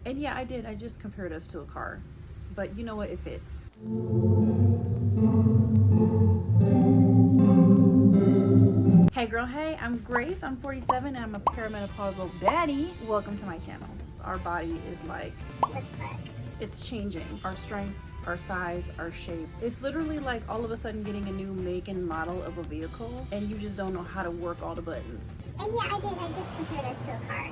And yeah, I did. I just compared us to a car. But you know what? It fits. Hey girl, hey, I'm Grace. I'm 47 and I'm a perimenopausal baddie. Welcome to my channel. Our body is like, it's changing. Our strength, our size, our shape. It's literally like all of a sudden getting a new make and model of a vehicle and you just don't know how to work all the buttons. And yeah, I did. I just compared us to a car.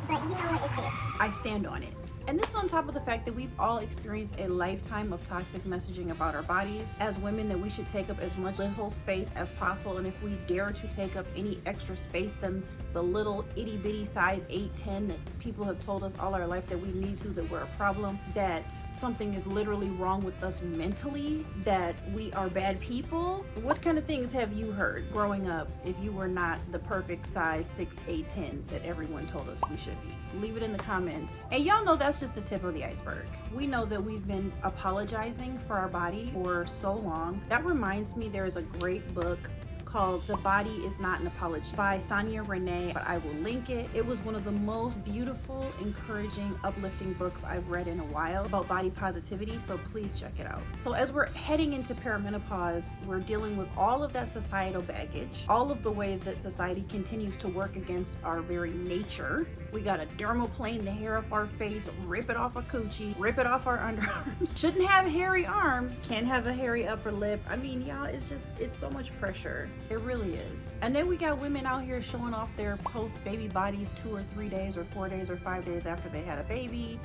But you know what? It fits. I stand on it. And this is on top of the fact that we've all experienced a lifetime of toxic messaging about our bodies. As women, that we should take up as much little space as possible. And if we dare to take up any extra space than the little itty bitty size 8'10" that people have told us all our life that we need to, that we're a problem, that something is literally wrong with us mentally, that we are bad people. What kind of things have you heard growing up if you were not the perfect size 6'8", 10" that everyone told us we should be? Leave it in the comments. And y'all know that's just the tip of the iceberg. We know that we've been apologizing for our body for so long. That reminds me, there is a great book called The Body Is Not an Apology by Sonia Renee, but I will link it. It was one of the most beautiful, encouraging, uplifting books I've read in a while about body positivity, so please check it out. So as we're heading into perimenopause, we're dealing with all of that societal baggage, all of the ways that society continues to work against our very nature. We gotta dermaplane the hair off our face, rip it off our coochie, rip it off our underarms. Shouldn't have hairy arms, can't have a hairy upper lip. I mean, y'all, it's so much pressure. It really is. And then we got women out here showing off their post-baby bodies 2 or 3 days or 4 days or 5 days after they had a baby.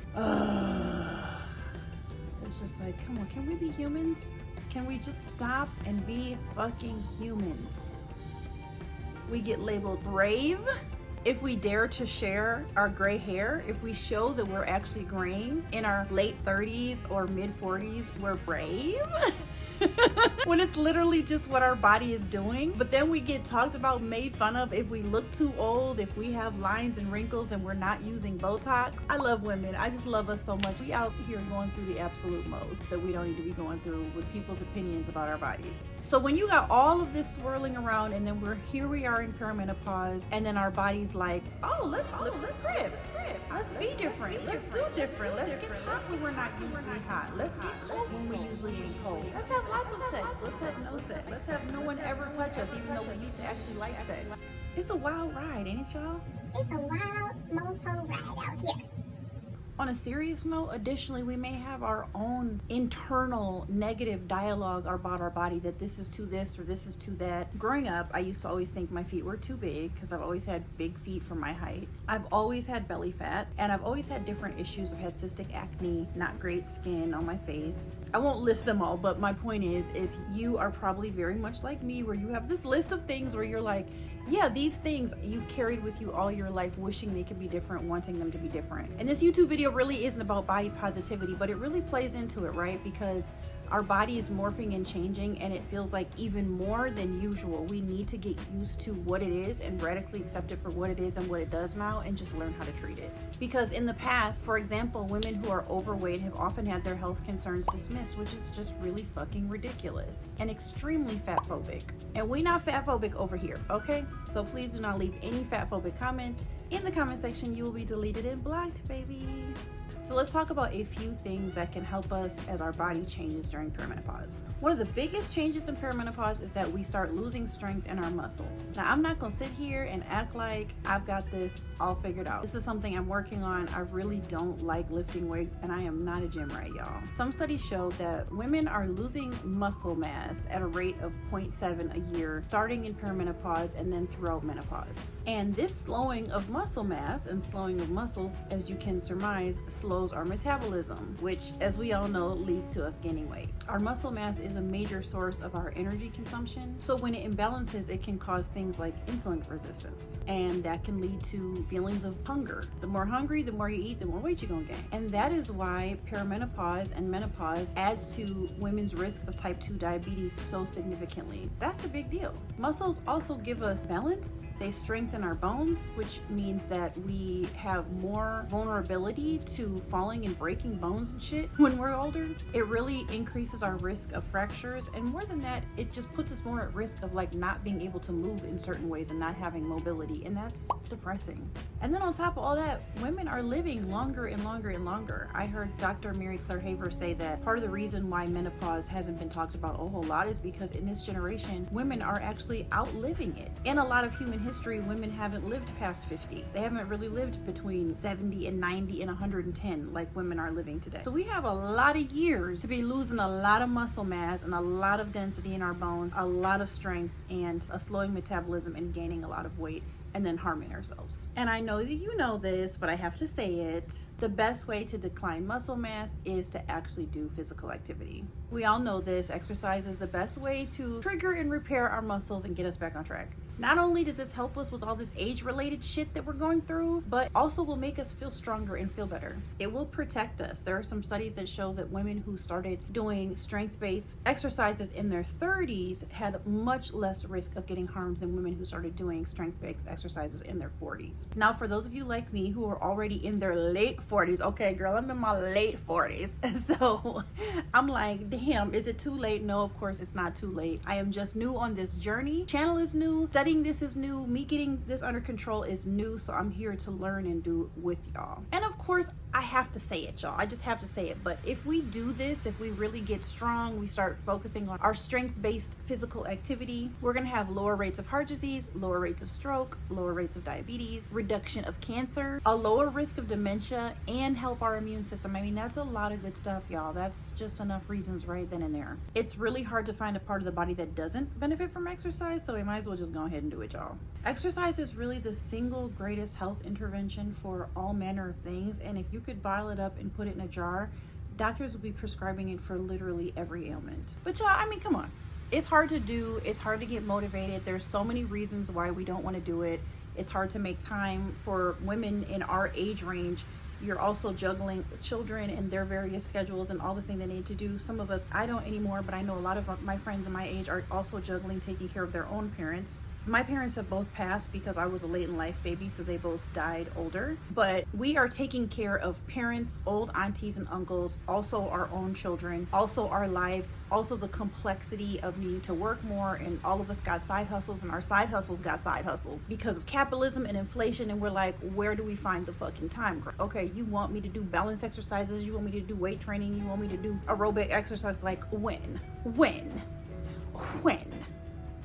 It's just like, come on, can we be humans? Can we just stop and be fucking humans? We get labeled brave if we dare to share our gray hair. If we show that we're actually graying in our late 30s or mid 40s, we're brave. When it's literally just what our body is doing. But then we get talked about, made fun of if we look too old, if we have lines and wrinkles and we're not using Botox. I love women. I just love us so much. We out here going through the absolute most that we don't need to be going through with people's opinions about our bodies. So when you got all of this swirling around and then here we are in perimenopause, and then our body's like, oh, let's flip the script. Let's be different. Let's do different. Let's get hot when we're not usually hot. Let's get cold when we usually ain't cold. Let's have lots of sex. Let's have no sex. Let's have no one ever touch us, even though we used to actually like sex. It's a wild ride, ain't it, y'all? It's a wild mofo ride out here. On a serious note, additionally, we may have our own internal negative dialogue about our body, that this is too this or this is too that. Growing up, I used to always think my feet were too big because I've always had big feet for my height. I've always had belly fat, and I've always had different issues. I've had cystic acne, not great skin on my face. I won't list them all, but my point is you are probably very much like me, where you have this list of things where you're like, yeah, these things you've carried with you all your life, wishing they could be different, wanting them to be different. And this YouTube video really isn't about body positivity, but it really plays into it, right? Because our body is morphing and changing, and it feels like even more than usual. We need to get used to what it is and radically accept it for what it is and what it does now, and just learn how to treat it. Because in the past, for example, women who are overweight have often had their health concerns dismissed, which is just really fucking ridiculous and extremely fatphobic. And we not fatphobic over here, okay? So please do not leave any fatphobic comments. In the comment section, you will be deleted and blocked, baby. So let's talk about a few things that can help us as our body changes during perimenopause. One of the biggest changes in perimenopause is that we start losing strength in our muscles. Now, I'm not gonna sit here and act like I've got this all figured out. This is something I'm working on. I really don't like lifting weights, and I am not a gym rat, y'all. Some studies show that women are losing muscle mass at a rate of 0.7 a year, starting in perimenopause and then throughout menopause. And this slowing of muscle mass and slowing of muscles, as you can surmise, slows our metabolism, which, as we all know, leads to us gaining weight. Our muscle mass is a major source of our energy consumption, so when it imbalances, it can cause things like insulin resistance, and that can lead to feelings of hunger. The more hungry, the more you eat, the more weight you're gonna gain. And that is why perimenopause and menopause adds to women's risk of type 2 diabetes so significantly. That's a big deal. Muscles also give us balance. They strengthen our bones, which means that we have more vulnerability to falling and breaking bones and shit when we're older. It really increases our risk of fractures, and more than that, it just puts us more at risk of like not being able to move in certain ways and not having mobility, and that's depressing. And then on top of all that, women are living longer and longer and longer. I heard Dr. Mary Claire Haver say that part of the reason why menopause hasn't been talked about a whole lot is because in this generation, women are actually outliving it. In a lot of human history, women haven't lived past 50. They haven't really lived between 70 and 90 and 110 like women are living today. So we have a lot of years to be losing a lot of muscle mass and a lot of density in our bones, a lot of strength, and a slowing metabolism and gaining a lot of weight, and then harming ourselves. And I know that you know this, but I have to say it. The best way to decline muscle mass is to actually do physical activity. We all know this. Exercise is the best way to trigger and repair our muscles and get us back on track. Not only does this help us with all this age-related shit that we're going through, but also will make us feel stronger and feel better. It will protect us. There are some studies that show that women who started doing strength-based exercises in their 30s had much less risk of getting harmed than women who started doing strength-based exercises in their 40s. Now, for those of you like me who are already in their late 40s, okay, girl, I'm in my late 40s. So I'm like, damn, is it too late? No, of course it's not too late. I am just new on this journey. Channel is new. Studying this is new. Me getting this under control is new. So I'm here to learn and do with y'all. And of course, I have to say it, y'all. I just have to say it. But if we do this, if we really get strong, we start focusing on our strength-based physical activity, we're going to have lower rates of heart disease, lower rates of stroke, lower rates of diabetes, reduction of cancer, a lower risk of dementia, and help our immune system. I mean, that's a lot of good stuff, y'all. That's just enough reasons right then and there. It's really hard to find a part of the body that doesn't benefit from exercise, so we might as well just go ahead and do it, y'all. Exercise is really the single greatest health intervention for all manner of things, and if you could bottle it up and put it in a jar, doctors will be prescribing it for literally every ailment. But y'all, I mean, come on. It's hard to do. It's hard to get motivated. There's so many reasons why we don't want to do it. It's hard to make time for women in our age range. You're also juggling children and their various schedules and all the things they need to do. Some of us, I don't anymore, but I know a lot of my friends in my age are also juggling taking care of their own parents. My parents have both passed because I was a late in life baby, so they both died older. But we are taking care of parents, old aunties and uncles, also our own children, also our lives, also the complexity of needing to work more, and all of us got side hustles, and our side hustles got side hustles because of capitalism and inflation, and we're like, where do we find the fucking time? Okay, you want me to do balance exercises, you want me to do weight training, you want me to do aerobic exercise, like when?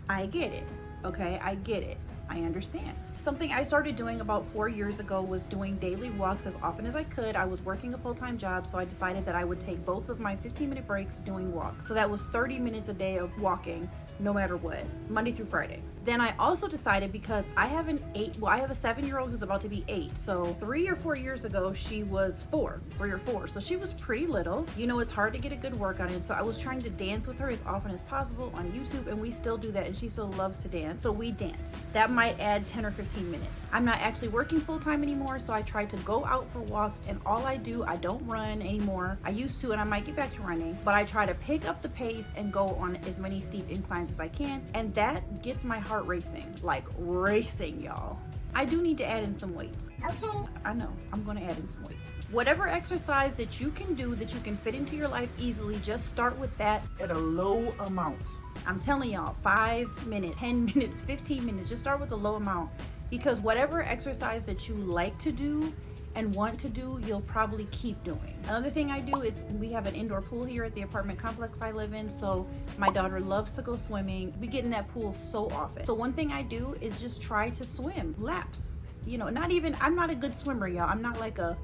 I get it. Okay, I get it. I understand. Something I started doing about 4 years ago was doing daily walks as often as I could. I was working a full-time job, so I decided that I would take both of my 15-minute breaks doing walks. So that was 30 minutes a day of walking, no matter what, Monday through Friday. Then I also decided, because I have a 7-year-old who's about to be 8. So 3 or 4 years ago, she was 3 or 4. So she was pretty little. You know, it's hard to get a good workout in. So I was trying to dance with her as often as possible on YouTube, and we still do that, and she still loves to dance. So we dance. That might add 10 or 15 minutes. I'm not actually working full-time anymore, so I try to go out for walks, and all I don't run anymore. I used to, and I might get back to running, but I try to pick up the pace and go on as many steep inclines as I can, and that gets my heart racing, like racing, y'all. I do need to add in some weights. Okay. I know, I'm gonna add in some weights. Whatever exercise that you can do that you can fit into your life easily, just start with that at a low amount. I'm telling y'all, 5 minutes, 10 minutes, 15 minutes, just start with a low amount, because whatever exercise that you like to do and want to do, you'll probably keep doing. Another thing I do is, we have an indoor pool here at the apartment complex I live in, so my daughter loves to go swimming. We get in that pool so often. So one thing I do is just try to swim laps. You know, I'm not a good swimmer, y'all. I'm not like a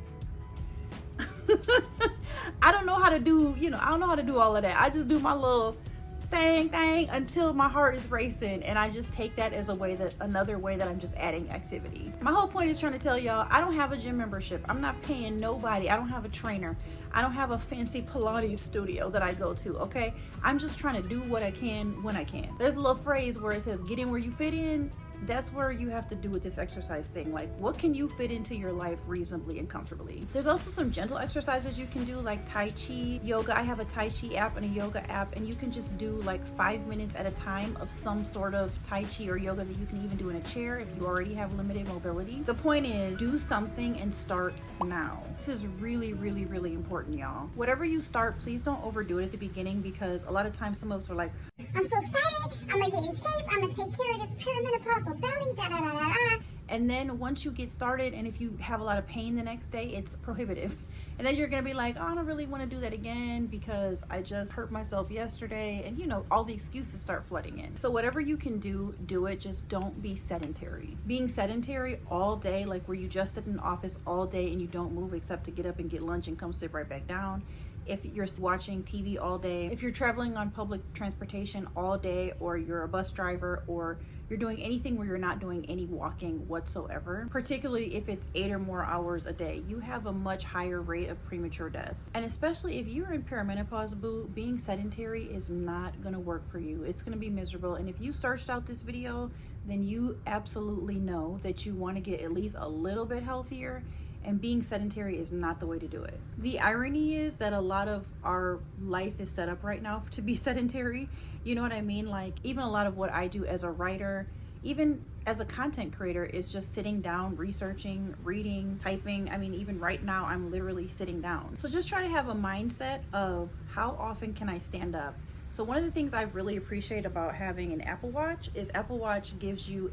I don't know how to do, I don't know how to do all of that. I just do my little thing until my heart is racing, and I just take that as another way that I'm just adding activity. My whole point is trying to tell y'all, I don't have a gym membership. I'm not paying nobody. I don't have a trainer. I don't have a fancy Pilates studio that I go to, okay? I'm just trying to do what I can when I can. There's a little phrase where it says, get in where you fit in. That's where you have to do with this exercise thing. Like, what can you fit into your life reasonably and comfortably? There's also some gentle exercises you can do, like Tai Chi, yoga. I have a Tai Chi app and a yoga app, and you can just do like 5 minutes at a time of some sort of Tai Chi or yoga that you can even do in a chair if you already have limited mobility. The point is, do something and start now. This is really, really, really important, y'all. Whatever you start, please don't overdo it at the beginning, because a lot of times some of us are like, I'm so excited, I'm gonna get in shape, I'm gonna take care of this perimenopausal belly, da da da da da. and then once you get started, and if you have a lot of pain the next day, it's prohibitive. And then you're gonna be like, oh, I don't really want to do that again because I just hurt myself yesterday, and you know, all the excuses start flooding in. So whatever you can do, do it. Just don't be sedentary. Being sedentary all day, like where you just sit in the office all day and you don't move except to get up and get lunch and come sit right back down. If you're watching TV all day, if you're traveling on public transportation all day, or you're a bus driver, or you're doing anything where you're not doing any walking whatsoever, particularly if it's 8 or more hours a day, you have a much higher rate of premature death. And especially if you're in perimenopause, boo, being sedentary is not gonna work for you. It's gonna be miserable. And if you searched out this video, then you absolutely know that you wanna get at least a little bit healthier, and being sedentary is not the way to do it. The irony is that a lot of our life is set up right now to be sedentary. You know what I mean? Like, even a lot of what I do as a writer, even as a content creator, is just sitting down, researching, reading, typing. I mean, even right now, I'm literally sitting down. So just try to have a mindset of how often can I stand up? So one of the things I've really appreciated about having an Apple Watch is Apple Watch gives you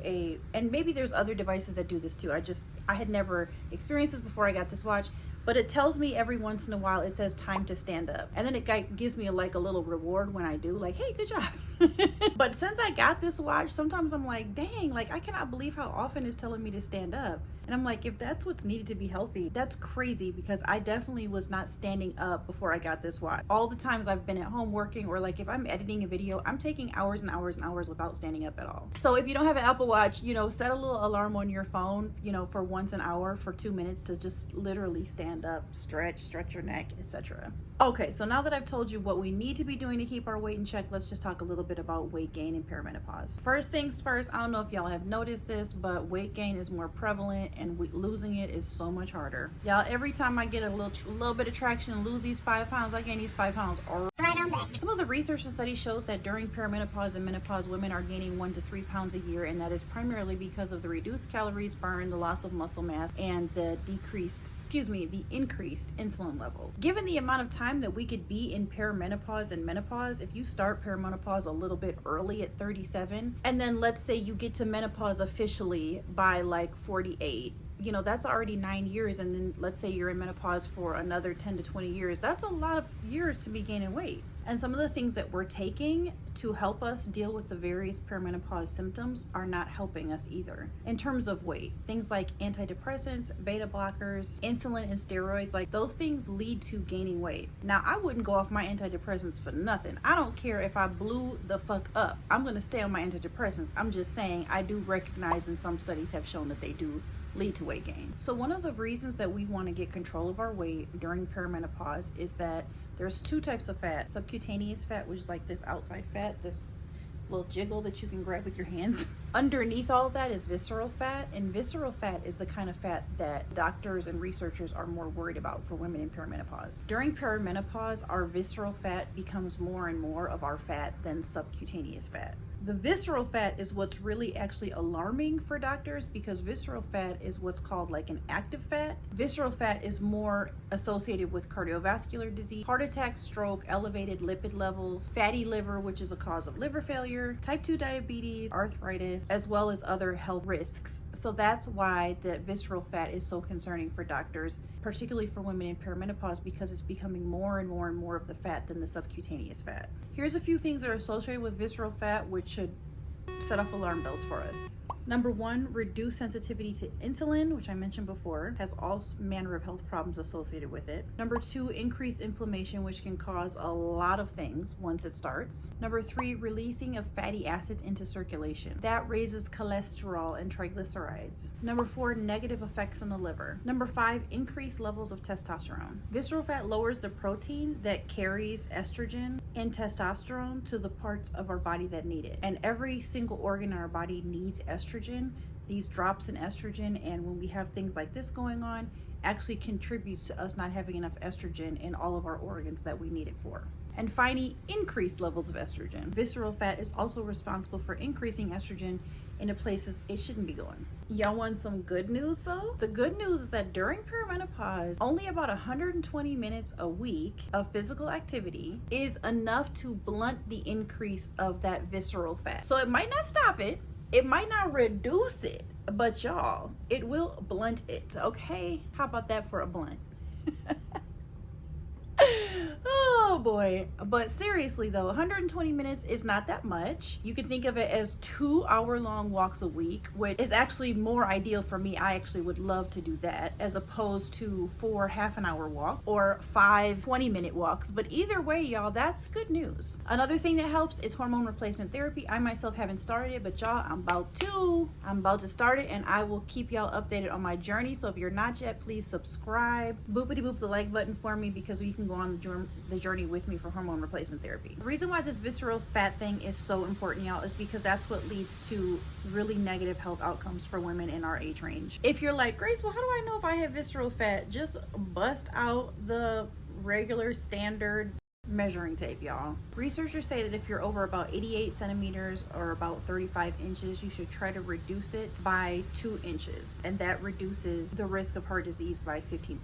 and maybe there's other devices that do this too. I had never experienced this before I got this watch, but it tells me every once in a while, it says time to stand up. And then it gives me like a little reward when I do, like, hey, good job. But since I got this watch, sometimes I'm like, dang, like I cannot believe how often it's telling me to stand up. And I'm like, if that's what's needed to be healthy, that's crazy, because I definitely was not standing up before I got this watch. All the times I've been at home working, or like if I'm editing a video, I'm taking hours and hours and hours without standing up at all. So if you don't have an Apple Watch, you know, set a little alarm on your phone, you know, for once an hour for 2 minutes to just literally stand up, stretch your neck, etc. Okay, so now that I've told you what we need to be doing to keep our weight in check, let's just talk a little bit about weight gain and perimenopause. First things first, I don't know if y'all have noticed this, but weight gain is more prevalent and losing it is so much harder. Y'all, every time I get a little bit of traction and lose these 5 pounds, I gain these 5 pounds Right on back. Some of the research and studies shows that during perimenopause and menopause, women are gaining 1 to 3 pounds a year, and that is primarily because of the reduced calories burned, the loss of muscle mass, and the increased insulin levels. Given the amount of time that we could be in perimenopause and menopause, if you start perimenopause a little bit early at 37, and then let's say you get to menopause officially by like 48, you know, that's already 9 years. And then let's say you're in menopause for another 10 to 20 years. That's a lot of years to be gaining weight. And some of the things that we're taking to help us deal with the various perimenopause symptoms are not helping us either. In terms of weight, things like antidepressants, beta blockers, insulin and steroids, like those things lead to gaining weight. Now, I wouldn't go off my antidepressants for nothing. I don't care if I blew the fuck up. I'm gonna stay on my antidepressants. I'm just saying I do recognize, and some studies have shown that they do lead to weight gain. So one of the reasons that we want to get control of our weight during perimenopause is that there's 2 types of fat. Subcutaneous fat, which is like this outside fat, this little jiggle that you can grab with your hands. Underneath all of that is visceral fat, and visceral fat is the kind of fat that doctors and researchers are more worried about for women in perimenopause. During perimenopause, our visceral fat becomes more and more of our fat than subcutaneous fat. The visceral fat is what's really actually alarming for doctors, because visceral fat is what's called like an active fat. Visceral fat is more associated with cardiovascular disease, heart attack, stroke, elevated lipid levels, fatty liver, which is a cause of liver failure, type 2 diabetes, arthritis, as well as other health risks. So that's why the visceral fat is so concerning for doctors, particularly for women in perimenopause, because it's becoming more and more and more of the fat than the subcutaneous fat. Here's a few things that are associated with visceral fat, which should set off alarm bells for us. Number 1, reduced sensitivity to insulin, which I mentioned before, has all manner of health problems associated with it. Number 2, increased inflammation, which can cause a lot of things once it starts. Number 3, releasing of fatty acids into circulation. That raises cholesterol and triglycerides. Number 4, negative effects on the liver. Number 5, increased levels of testosterone. Visceral fat lowers the protein that carries estrogen and testosterone to the parts of our body that need it. And every single organ in our body needs estrogen estrogen. These drops in estrogen, and when we have things like this going on, actually contributes to us not having enough estrogen in all of our organs that we need it for. And finally, increased levels of estrogen. Visceral fat is also responsible for increasing estrogen into places it shouldn't be going. Y'all want some good news though? The good news is that during perimenopause, only about 120 minutes a week of physical activity is enough to blunt the increase of that visceral fat. So it might not stop it, it might not reduce it, but y'all, it will blunt it, okay? How about that for a blunt? Oh boy. But seriously though, 120 minutes is not that much. You can think of it as 2-hour-long walks a week, which is actually more ideal for me. I actually would love to do that as opposed to 4 half-an-hour walks or 5 20-minute walks. But either way, y'all, that's good news. Another thing that helps is hormone replacement therapy. I myself haven't started it, but y'all, I'm about to start it, and I will keep y'all updated on my journey. So if you're not yet, please subscribe. Boopity boop the like button for me, because you can go on the journey with me for hormone replacement therapy. The reason why this visceral fat thing is so important, y'all, is because that's what leads to really negative health outcomes for women in our age range. If you're like, Grace, well, how do I know if I have visceral fat? Just bust out the regular standard measuring tape, y'all. Researchers say that if you're over about 88 centimeters or about 35 inches, you should try to reduce it by 2 inches, and that reduces the risk of heart disease by 15%.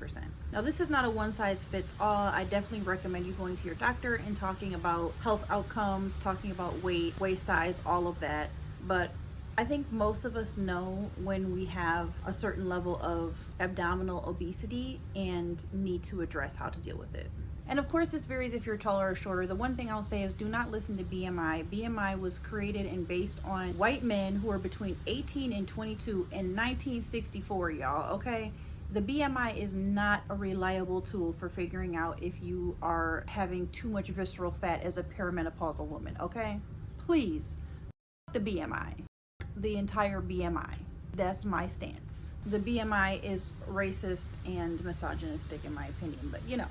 Now, this is not a one size fits all. I definitely recommend you going to your doctor and talking about health outcomes, talking about weight, waist size, all of that. But I think most of us know when we have a certain level of abdominal obesity and need to address how to deal with it. And of course, this varies if you're taller or shorter. The one thing I'll say is do not listen to BMI. BMI was created and based on white men who are between 18 and 22 in 1964, y'all, okay? The BMI is not a reliable tool for figuring out if you are having too much visceral fat as a perimenopausal woman, okay? Please, the BMI, the entire BMI. That's my stance. The BMI is racist and misogynistic in my opinion, but you know,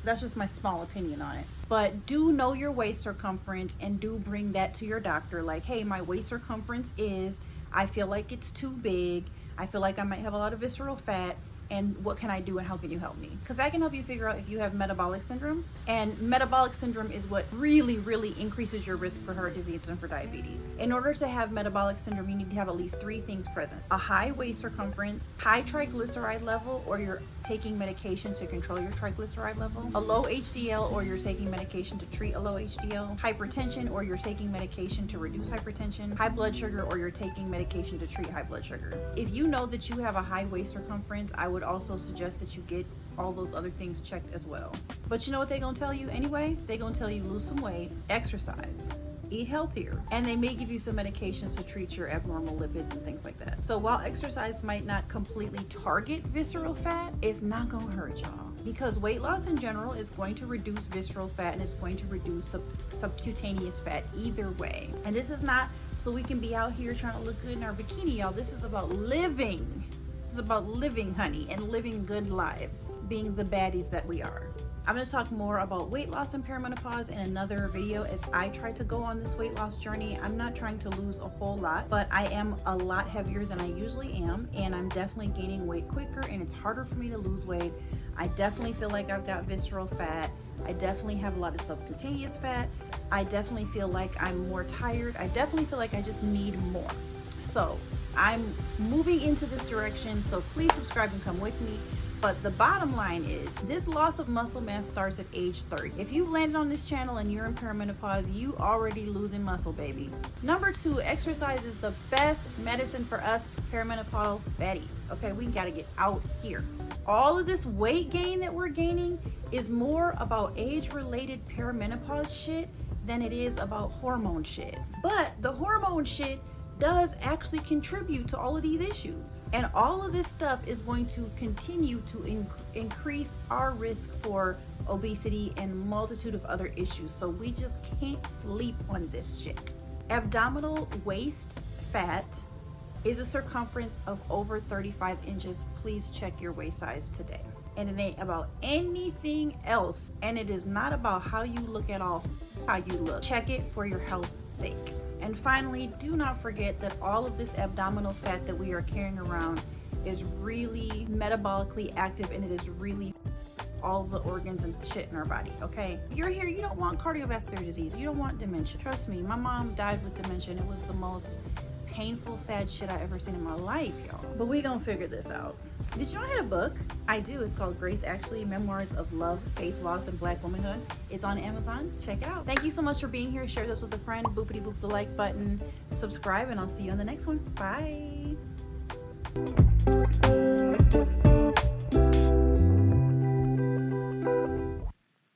that's just my small opinion on it. But do know your waist circumference and do bring that to your doctor. Like, hey, my waist circumference is, I feel like it's too big. I feel like I might have a lot of visceral fat. And what can I do and how can you help me? Because I can help you figure out if you have metabolic syndrome. And metabolic syndrome is what really, really increases your risk for heart disease and for diabetes. In order to have metabolic syndrome, you need to have at least 3 things present: a high waist circumference, high triglyceride level, or you're taking medication to control your triglyceride level, a low HDL, or you're taking medication to treat a low HDL, hypertension, or you're taking medication to reduce hypertension, high blood sugar, or you're taking medication to treat high blood sugar. If you know that you have a high waist circumference, I would also suggest that you get all those other things checked as well. But you know what they're gonna tell you anyway? They're gonna tell you lose some weight, exercise, eat healthier, and they may give you some medications to treat your abnormal lipids and things like that. So while exercise might not completely target visceral fat, it's not gonna hurt y'all, because weight loss in general is going to reduce visceral fat and it's going to reduce subcutaneous fat either way. And this is not so we can be out here trying to look good in our bikini, y'all. This is about living. This is about living, honey, and living good lives, being the baddies that we are. I'm going to talk more about weight loss and perimenopause in another video as I try to go on this weight loss journey. I'm not trying to lose a whole lot, but I am a lot heavier than I usually am, and I'm definitely gaining weight quicker, and it's harder for me to lose weight. I definitely feel like I've got visceral fat. I definitely have a lot of subcutaneous fat. I definitely feel like I'm more tired. I definitely feel like I just need more. So I'm moving into this direction, so please subscribe and come with me. But the bottom line is, this loss of muscle mass starts at age 30. If you've landed on this channel and you're in perimenopause, you already losing muscle, baby. Number 2, exercise is the best medicine for us perimenopausal baddies. Okay, we gotta get out here. All of this weight gain that we're gaining is more about age-related perimenopause shit than it is about hormone shit. But the hormone shit does actually contribute to all of these issues, and all of this stuff is going to continue to increase our risk for obesity and multitude of other issues. So we just can't sleep on this shit. Abdominal waist fat is a circumference of over 35 inches. Please check your waist size today. And it ain't about anything else, and it is not about how you look at all, how you look. Check it for your health's sake. And finally, do not forget that all of this abdominal fat that we are carrying around is really metabolically active, and it is really all the organs and shit in our body, okay? You're here, you don't want cardiovascular disease, you don't want dementia. Trust me, my mom died with dementia, and it was the most painful, sad shit I ever seen in my life, y'all. But we gonna figure this out. Did you know I had a book? I do. It's called Grace Actually, Memoirs of Love, Faith, Loss, and Black Womanhood. It's on Amazon. Check it out. Thank you so much for being here. Share this with a friend. Boopity boop the like button. Subscribe, and I'll see you on the next one. Bye.